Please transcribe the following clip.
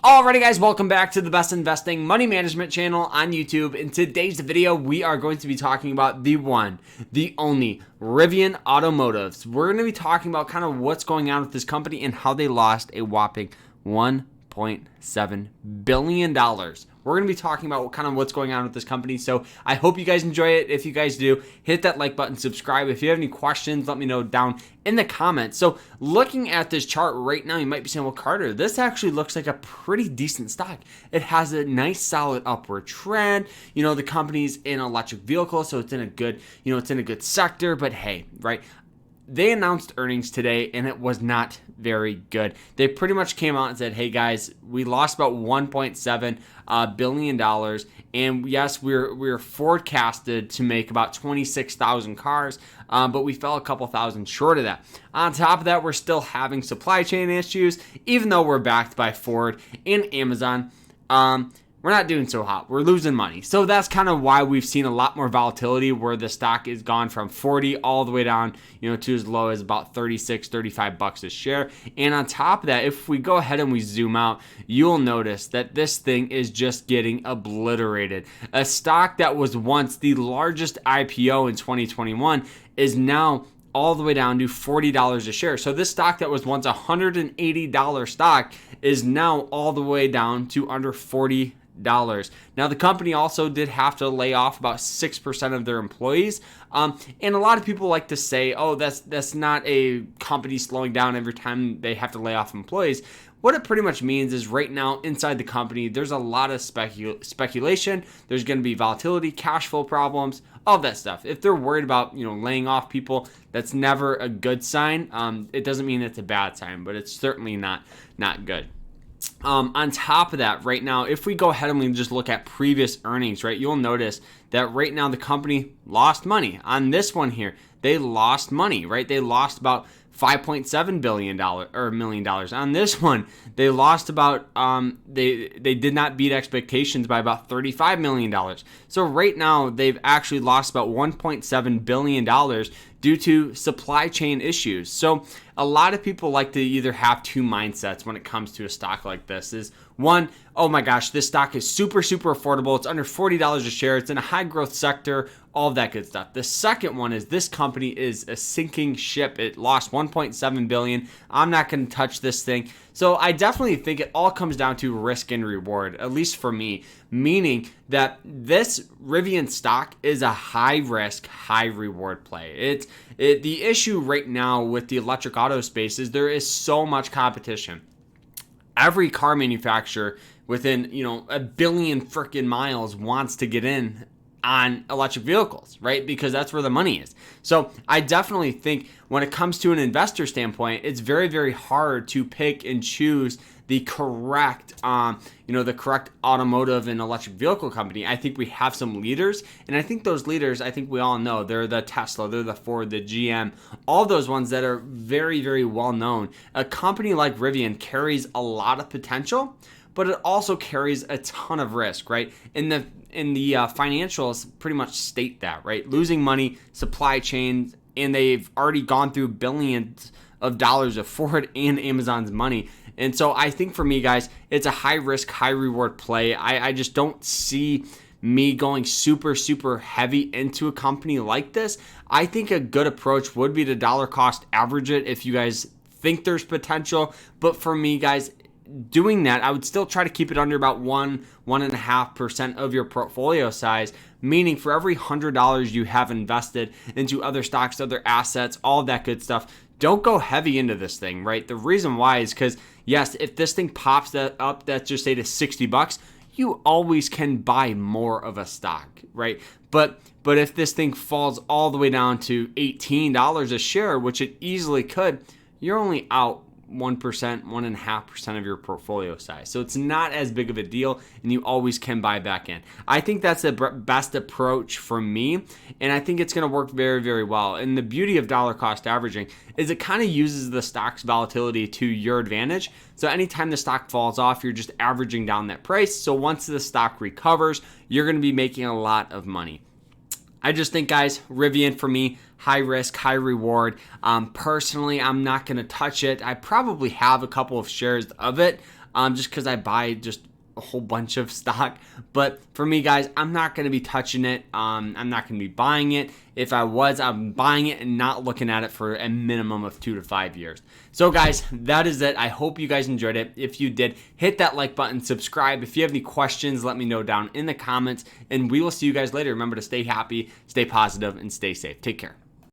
Alrighty guys, welcome back to the best investing money management channel on YouTube. In today's video, we are going to be talking about the one, the only Rivian Automotives. We're going to be talking about kind of what's going on with this company and how they lost a whopping $1.7 billion. We're going to be talking about kind of what's going on with this company. So I hope you guys enjoy it. If you guys do, hit that like button, subscribe. If you have any questions, let me know down in the comments. So looking at this chart right now, you might be saying, well, Carter, this actually looks like a pretty decent stock. It has a nice solid upward trend. You know, the company's in electric vehicles, so it's in a good, it's in a good sector. But hey, right? They announced earnings today, and it was not very good. They pretty much came out and said, hey, guys, we lost about $1.7 billion. And yes, we're forecasted to make about 26,000 cars, but we fell a couple thousand short of that. On top of that, we're still having supply chain issues, even though we're backed by Ford and Amazon. We're not doing so hot. We're losing money. So that's kind of why we've seen a lot more volatility where the stock is gone from 40 all the way down, to as low as about 36, 35 bucks a share. And on top of that, if we go ahead and we zoom out, you'll notice that this thing is just getting obliterated. A stock that was once the largest IPO in 2021 is now all the way down to $40 a share. So this stock that was once a $180 stock is now all the way down to under $40. Now the company also did have to lay off about 6% of their employees, and a lot of people like to say, oh, that's not a company slowing down every time they have to lay off employees. What it pretty much means is right now inside the company, there's a lot of speculation. There's going to be volatility, cash flow problems, all that stuff. If they're worried about laying off people, that's never a good sign. It doesn't mean it's a bad sign, but it's certainly not good. On top of that, right now, if we go ahead and we just look at previous earnings, right, you'll notice that right now the company lost money. On this one here, they lost money, right? They lost about $5.7 billion or $1 million. On this one, they lost about they did not beat expectations by about $35 million. So right now they've actually lost about $1.7 billion due to supply chain issues. So a lot of people like to either have two mindsets when it comes to a stock like this. Is one, oh my gosh, this stock is super affordable. It's under $40 a share. It's in a high growth sector, all of that good stuff. The second one is this company is a sinking ship. It lost $1.7 billion. I'm not going to touch this thing. So I definitely think it all comes down to risk and reward, at least for me, meaning that this Rivian stock is a high risk, high reward play. The issue right now with the electric auto space is there is so much competition. Every car manufacturer within, a billion freaking miles wants to get in on electric vehicles, right? Because that's where the money is. So I definitely think when it comes to an investor standpoint, it's very, very hard to pick and choose the correct, the correct automotive and electric vehicle company. I think we have some leaders, and I think those leaders, I think we all know, they're the Tesla, they're the Ford, the GM, all those ones that are very, very well known. A company like Rivian carries a lot of potential, but it also carries a ton of risk, right? In the financials pretty much state that, right? Losing money, supply chains, and they've already gone through billions of dollars of Ford and Amazon's money. And so I think for me, guys, it's a high risk, high reward play. I just don't see me going super heavy into a company like this. I think a good approach would be to dollar cost average it if you guys think there's potential. But for me, guys, doing that, I would still try to keep it under about 1.5% of your portfolio size, meaning for every $100 you have invested into other stocks, other assets, all of that good stuff, don't go heavy into this thing, right? The reason why is because, yes, if this thing pops that up, that's just say to 60 bucks, you always can buy more of a stock, right? But if this thing falls all the way down to $18 a share, which it easily could, you're only out 1%, 1.5% of your portfolio size. So it's not as big of a deal, and you always can buy back in. I think that's the best approach for me, and I think it's going to work very, very well. And the beauty of dollar cost averaging is it kind of uses the stock's volatility to your advantage. So anytime the stock falls off, you're just averaging down that price. So once the stock recovers, you're going to be making a lot of money. I just think, guys, Rivian for me, high risk, high reward. Personally, I'm not going to touch it. I probably have a couple of shares of it. just because I buy just a whole bunch of stock. But for me, guys, I'm not going to be touching it. I'm not going to be buying it. If I was, I'm buying it and not looking at it for a minimum of 2 to 5 years. So guys, that is it. I hope you guys enjoyed it. If you did, hit that like button, subscribe. If you have any questions, let me know down in the comments, and we will see you guys later. Remember to stay happy, stay positive, and stay safe. Take care.